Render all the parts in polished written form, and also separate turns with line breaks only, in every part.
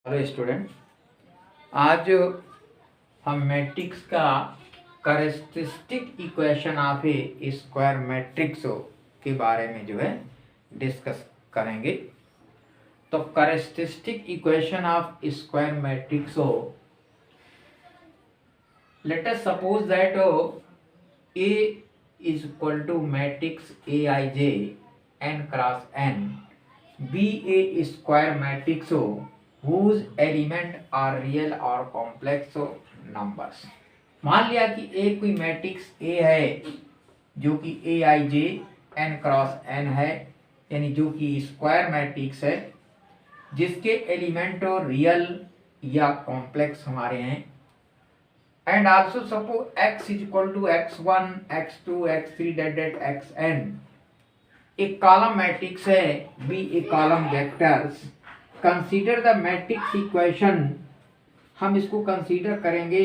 Hello student, आज हम matrix का characteristic equation of a square matrix के बारे में डिस्कस करेंगे। तो characteristic equation of square matrix let us suppose that A is equal to matrix A i j n cross n be a square matrix whose element are real or complex numbers। मान लिया कि ए कोई matrix A है जो कि ए i j n cross N है, यानी जो कि स्क्वायर मैट्रिक्स है जिसके एलिमेंट रियल या कॉम्प्लेक्स हमारे हैं। And also suppose x is equal to x1 x2 x3 dot xn एक कॉलम मैट्रिक्स है, be a column vectors. Consider the matrix equation, हम इसको कंसीडर करेंगे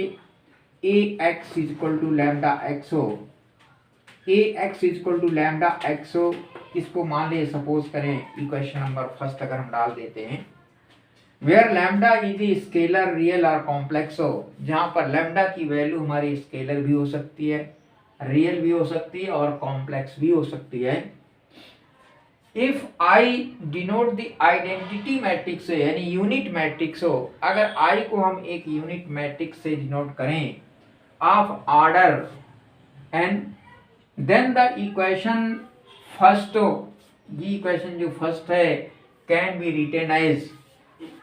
a x is equal to lambda x, a x is equal to lambda x. इसको मान लिए suppose करें equation number first अगर हम डाल देते हैं, where lambda is a scalar real और कॉम्प्लेक्स हो, जहाँ पर लैम्डा की वैल्यू हमारी स्केलर भी हो सकती है, रियल भी हो सकती है और कॉम्प्लेक्स भी हो सकती है। If I denote the identity matrix यानी यूनिट मैट्रिक्स हो, अगर आई को हम एक यूनिट मैट्रिक्स से डिनोट करें of order n, then the equation first, ये इक्वेशन जो फर्स्ट है can be written as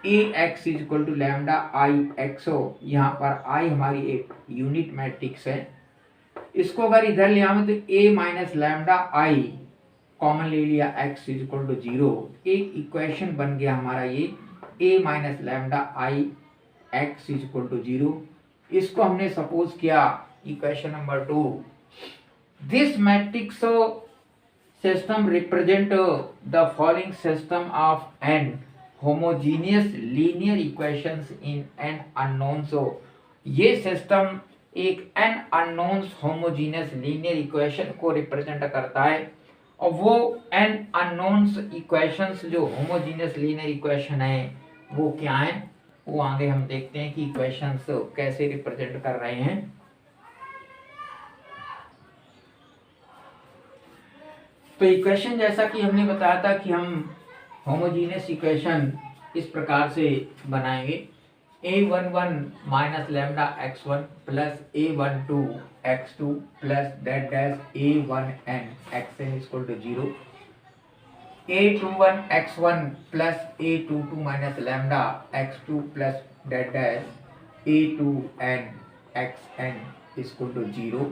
A x is equal to lambda I X हो। यहाँ पर आई हमारी एक यूनिट मैट्रिक्स है, इसको अगर इधर ले आवे तो a minus lambda I common ले लिया x इज इक्वल टू 0, एक इक्वेशन बन गया हमारा ये a minus lambda I X is equal to 0। इसको हमने सपोज किया equation number 2, this matrix system represent the following system of n homogeneous linear equations in n unknowns. ये system एक n unknowns homogeneous linear equation को represent करता है, और वो एन अननोन्स इक्वेशंस जो होमोजीनियस लीनियर इक्वेशन है वो क्या है, वो आगे हम देखते हैं कि इक्वेशंस कैसे रिप्रेजेंट कर रहे हैं। तो इक्वेशन जैसा कि हमने बताया था कि हम होमोजीनियस इक्वेशन इस प्रकार से बनाएंगे, a11 minus lambda x1 plus a12 x2 plus dot dash a1n xn equal to 0, a21 x1 plus a22 minus lambda x2 plus dot dash a2n xn equal to 0,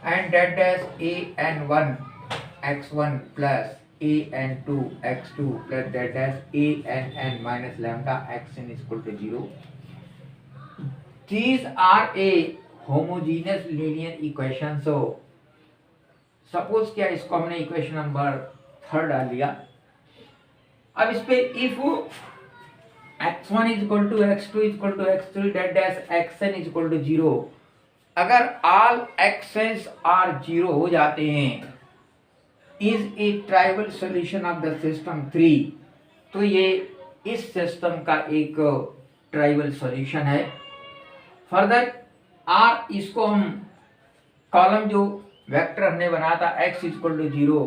and dot dash an1 x1 plus an2 x2 plus that dash ann minus lambda xn is equal to 0. These are a homogeneous linear equation. So suppose क्या इसको हमने equation number 3 डाल दिया। अब इस पे if x1 is equal to x2 is equal to x3 that dash xn is equal to 0, अगर all x's are 0 हो जाते हैं is a trivial solution of the system 3, तो ये इस सिस्टम का एक ट्राइवल सॉल्यूशन है। फर्दर आर, इसको हम कॉलम जो वेक्टर हमने बनाया था x इज इक्वल टू 0,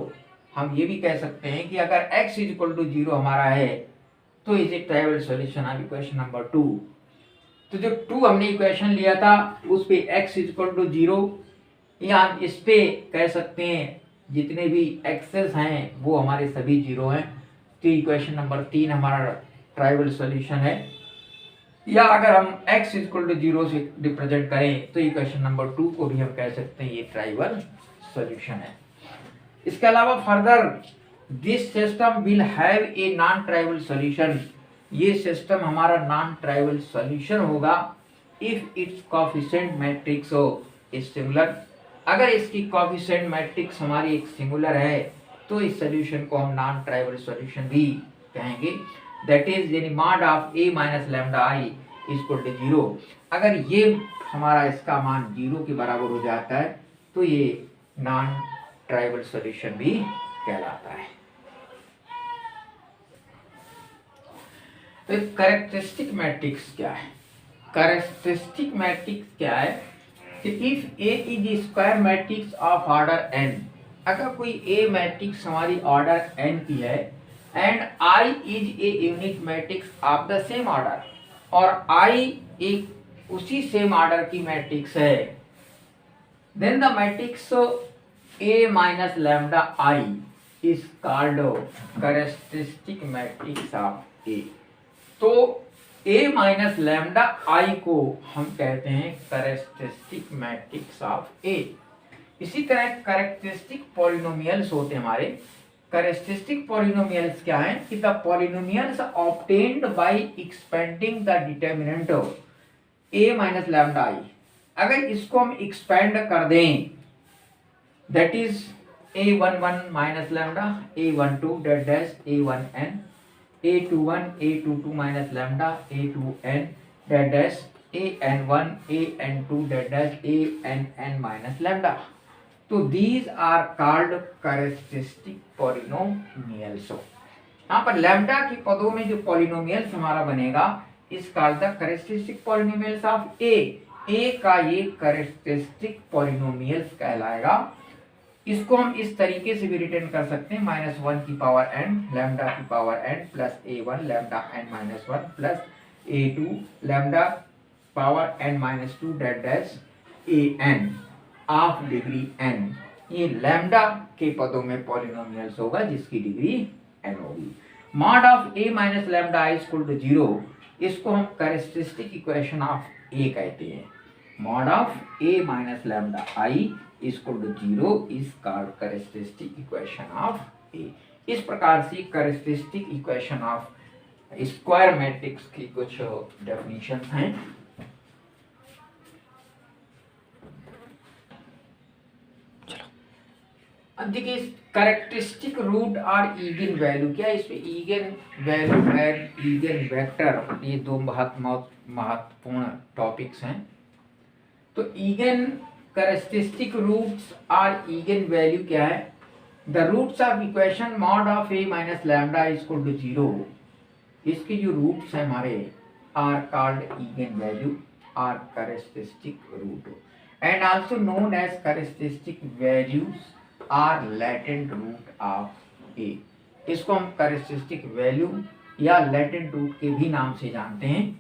हम ये भी कह सकते हैं कि अगर x इज इक्वल टू 0 हमारा है तो is a trivial solution of equation number 2। तो जो 2 हमने इक्वेशन लिया था उस पे x इज इक्वल टू 0, या इस पे कह सकते हैं जितने भी एक्सेस हैं वो हमारे सभी 0 हैं, तो इक्वेशन नंबर 3 हमारा ट्राइवल सॉल्यूशन है। या अगर हम x इक्वल टू 0 से रिप्रेजेंट करें तो इक्वेशन नंबर 2 को भी हम कह सकते हैं ये ट्राइवल सॉल्यूशन है। इसके अलावा further this system will have a non trivial solution, ये सिस्टम हमारा नॉन ट्राइवल सॉल्यूशन होगा if its coefficient matrix is singular, अगर इसकी कोएफिशिएंट मैट्रिक्स हमारी एक सिंगुलर है तो इस सॉल्यूशन को हम नॉन ट्राइवल सॉल्यूशन भी कहेंगे। दैट इज यानी mod of a minus lambda i equal to 0, अगर ये हमारा इसका मान 0 के बराबर हो जाता है तो ये नॉन ट्राइवल सॉल्यूशन भी कहलाता है। तो कैरेक्टरिस्टिक मैट्रिक्स क्या है? कैरेक्टरिस्टिक मैट्रिक्स क्या है कि if a is square matrix of order n, अगर कोई ए मैट्रिक्स हमारी ऑर्डर एन की है and I is a unit matrix of the same order, और आई एक उसी सेम ऑर्डर की मैट्रिक्स है, then the matrix a minus lambda I is called characteristic matrix of a. तो a minus lambda आई को हम कहते हैं कैरेक्टरिस्टिक मैट्रिक्स ऑफ ए। इसी तरह कैरेक्टरिस्टिक पॉलिनोमियल्स होते हैं हमारे। कैरेक्टरिस्टिक पॉलिनोमियल्स क्या हैं कि the polynomials obtained by expanding the determinant of A minus lambda I, अगर इसको हम एक्सपेंड कर दें, that is a11 minus lambda, a12 dot dash a1n, a21 a22 minus lambda, a2n dot dash an1 an2 dot dash ann minus lambda. तो these are called characteristic polynomials. यहाँ पर lambda के पदों में जो पॉलिनोमियल्स हमारा बनेगा इस called the characteristic polynomials of a. A का ये कैरेक्टरिस्टिक पॉलिनोमियल्स कहलाएगा। इसको हम इस तरीके से भी रिटर्न कर सकते हैं, -1 की पावर n लैम्डा की power n plus a1 lambda n minus 1 plus a2 lambda power n minus 2 dot dash an of degree n। ये लैम्डा के पदों में पॉलिनोमियल्स होगा जिसकी डिग्री n होगी। Mod of a minus lambda i equal to 0, इसको हम characteristic equation of a कहते हैं। Mod of a minus lambda i equal to 0 is called characteristic equation of a। इस प्रकार से characteristic equation of square matrix की कुछ definition हैं। अब देखिए कैरेक्टरिस्टिक रूट और ईगन वैल्यू, क्या इसमें eigen value and eigen vector, ये दो बहुत महत्वपूर्ण टॉपिक्स हैं। तो ईगन कैरेक्टरिस्टिक रूट्स और ईगन वैल्यू क्या है? The roots of equation mod of A minus lambda equal to 0, इसके जो रूट्स हैं हमारे आर कॉल्ड ईगन वैल्यू और characteristic root, and also known as characteristic values are latent root of a. इसको हम characteristic value या latent root के भी नाम से जानते हैं।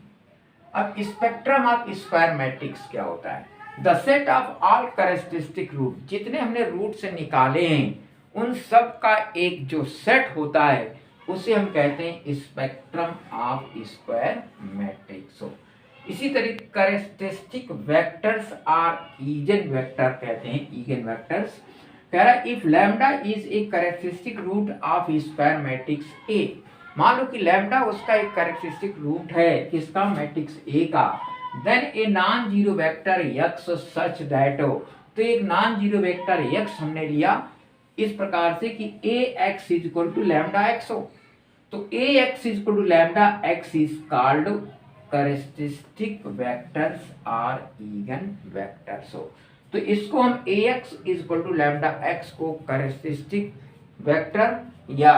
अब स्पेक्ट्रम ऑफ स्क्वायर मैट्रिक्स क्या होता है? The set of all characteristic root, जितने हमने रूट से निकाले हैं उन सब का एक जो सेट होता है उसे हम कहते हैं स्पेक्ट्रम ऑफ स्क्वायर मैट्रिक्स। इसी तरीके characteristic vectors are eigen vector कहते हैं, ईगन वेक्टर्स। कह रहा है if lambda is a characteristic root of square matrix A, मान लो कि लैम्डा उसका एक कैरेक्टरिस्टिक रूट है किसका? मैट्रिक्स ए का। Then a non zero vector x such that, तो एक नॉन जीरो वेक्टर x हमने लिया इस प्रकार से कि ax is equal to lambda x हो। तो ax is equal to lambda x is called characteristic vectors और ईगन वेक्टर्स हो। तो इसको हम ax is equal to lambda x को कैरेक्टरिस्टिक वेक्टर या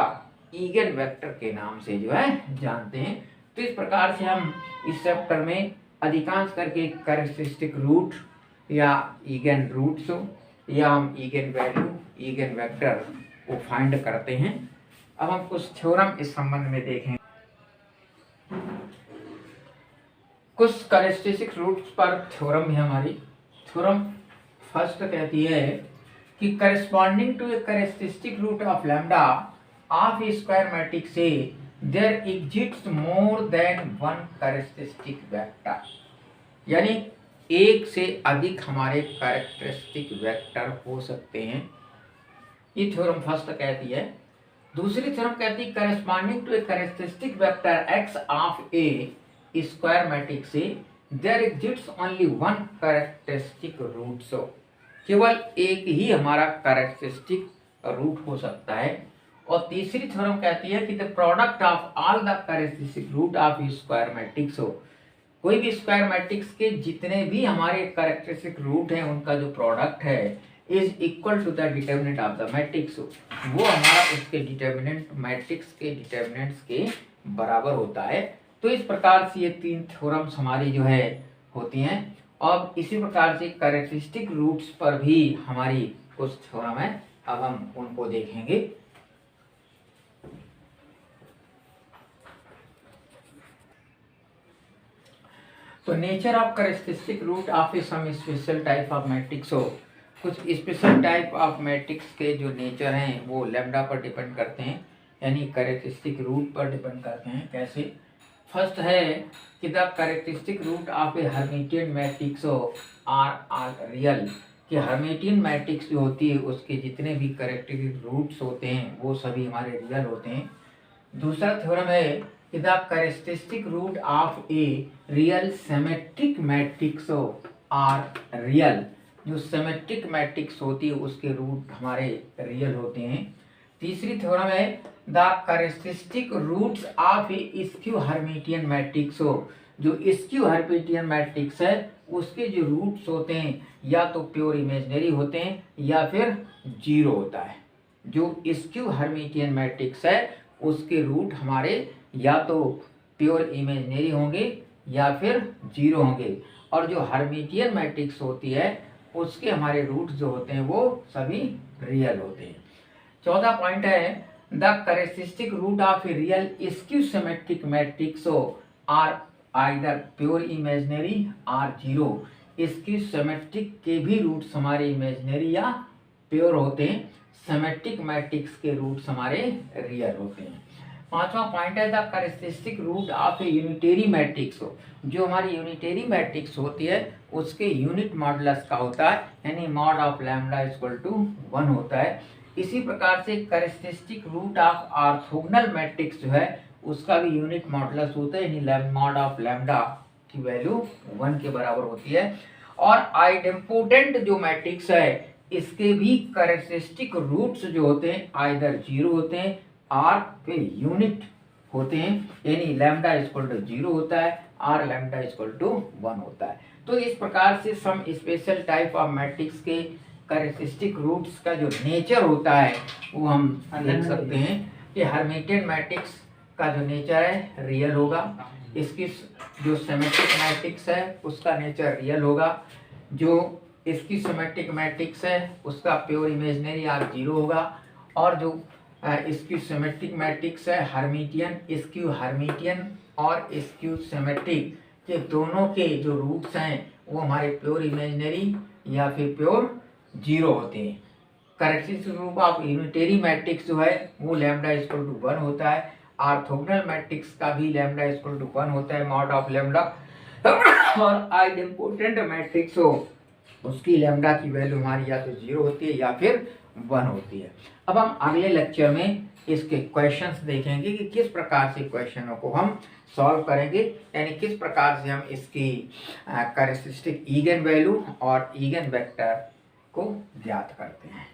ईगन वेक्टर के नाम से जो है जानते हैं। तो इस प्रकार से हम इस चैप्टर में अधिकांश करके कैरेक्टरिस्टिक रूट या ईगन रूट्स या हम ईगन वैल्यू ईगन वेक्टर को फाइंड करते हैं। अब हम कुछ थ्योरम इस संबंध में देखें। कुछ कैरेक्टरिस्टिक रूट्स पर थ्योरम है हमारी। थ्योरम फर्स्ट कहती है कि corresponding to a characteristic root of lambda of a square matrix A there exists more than one characteristic vector, यानी एक से अधिक हमारे कैरेक्टरिस्टिक वेक्टर हो सकते हैं। ये थ्योरम फर्स्ट कहती है। दूसरी थ्योरम कहती है corresponding to a characteristic vector x of a square matrix A there exists only one characteristic root. So केवल एक ही हमारा कैरेक्टरिस्टिक रूट हो सकता है। और तीसरी थ्योरम कहती है कि the product of all the characteristic root of square matrix हो, कोई भी स्क्वायर मैट्रिक्स के जितने भी हमारे कैरेक्टरिस्टिक रूट हैं उनका जो प्रोडक्ट है is equal to the determinant of the matrix, वो हमारा उसके डिटर्मिनेंट मैट्रिक्स के डिटर्मिनेंट्स के बराबर होता है। तो इस प्रकार से ये 3 थ्योरम्स हमारी जो है होती हैं। अब इसी प्रकार से कैरेक्टरिस्टिक रूट्स पर भी हमारी कुछ थ्योरम है, अब हम उनको देखेंगे। तो nature of characteristic root of a some special type of matrix हो, कुछ स्पेशल टाइप ऑफ मैट्रिक्स के जो नेचर हैं वो लैम्डा पर डिपेंड करते हैं, यानी कैरेक्टरिस्टिक रूट पर डिपेंड करते हैं। कैसे? फर्स्ट है कि the characteristic root of a Hermitian matrix are real, कि हर्मिटियन मैट्रिक्स जो होती है उसके जितने भी कैरेक्टरिस्टिक रूट्स होते हैं वो सभी हमारे रियल होते हैं। दूसरा थ्योरम है कि the characteristic root of a real symmetric matrix are real, जो सिमेट्रिक मैट्रिक्स होती है उसके रूट हमारे रियल होते हैं। तीसरी थ्योरम है the characteristic roots of a skew Hermitian matrix हो, जो स्क्यू हर्मिटियन मैट्रिक्स है उसके जो रूट्स होते हैं या तो प्योर इमेजिनरी होते हैं या फिर जीरो होता है। जो स्क्यू हर्मिटियन मैट्रिक्स है उसके रूट हमारे या तो प्योर इमेजिनरी होंगे या फिर जीरो होंगे, और जो हर्मिटियन मैट्रिक्स होती है उसके हमारे रूट्स जो होते हैं वो सभी रियल होते हैं। चौथा पॉइंट है the characteristic root of a real skew symmetric matrix are either pure imaginary or zero, skew symmetric के भी रूट्स हमारे इमेजिनरी या प्योर होते हैं, सिमेट्रिक मैट्रिक्स के रूट्स हमारे रियल होते हैं। पांचवा पॉइंट है the characteristic root of a unitary matrix हो, जो हमारी यूनिटरी मैट्रिक्स होती है उसके यूनिट मॉडुलस का होता है, यानी mod of lambda equal to 1 होता है। इसी प्रकार से characteristic root of orthogonal matrix जो है उसका भी यूनिट मॉडुलस होता है, यानी मॉड ऑफ लैम्डा की वैल्यू 1 के बराबर होती है। और आइडेम्पोटेंट जो मैट्रिक्स है इसके भी कैरेक्टरिस्टिक रूट्स जो होते हैं आइदर जीरो होते हैं आर पे यूनिट होते हैं, यानी लैम्डा इक्वल टू 0 होता है, आर लैम्डा इक्वल टू 1 होता है। तो इस प्रकार से some special type of matrix के कैरेक्टरिस्टिक रूट्स का जो नेचर होता है वो हम देख सकते हैं कि हर्मिटियन मैट्रिक्स का जो नेचर है रियल होगा, इसकी जो सिमेट्रिक मैट्रिक्स है उसका नेचर रियल होगा, जो इसकी सिमेट्रिक मैट्रिक्स है उसका प्योर इमेजिनरी आर जीरो होगा, और जो इसकी सिमेट्रिक मैट्रिक्स है हर्मिटियन, स्क्यू हर्मिटियन और स्क्यू सिमेट्रिक के दोनों के जो रूट्स हैं वो हमारे प्योर इमेजिनरी या फिर प्योर जीरो होते हैं। Characteristic root of unitary matrix जो है वो लैम्डा इक्वल टू 1 होता है, ऑर्थोगोनल मैट्रिक्स का भी लैम्डा इक्वल टू 1 होता है, मॉड ऑफ लैम्डा। और आइडेम्पोटेंट मैट्रिक्स हो उसकी लैम्डा की वैल्यू हमारी या तो 0 होती है या फिर 1 होती है। अब हम अगले लेक्चर में इसके क्वेश्चंस देखेंगे कि किस प्रकार से क्वेश्चनों को हम सॉल्व करेंगे, यानी किस प्रकार से हम इसकी कैरेक्टरिस्टिक ईगन वैल्यू और ईगन वेक्टर को ज्ञात करते हैं।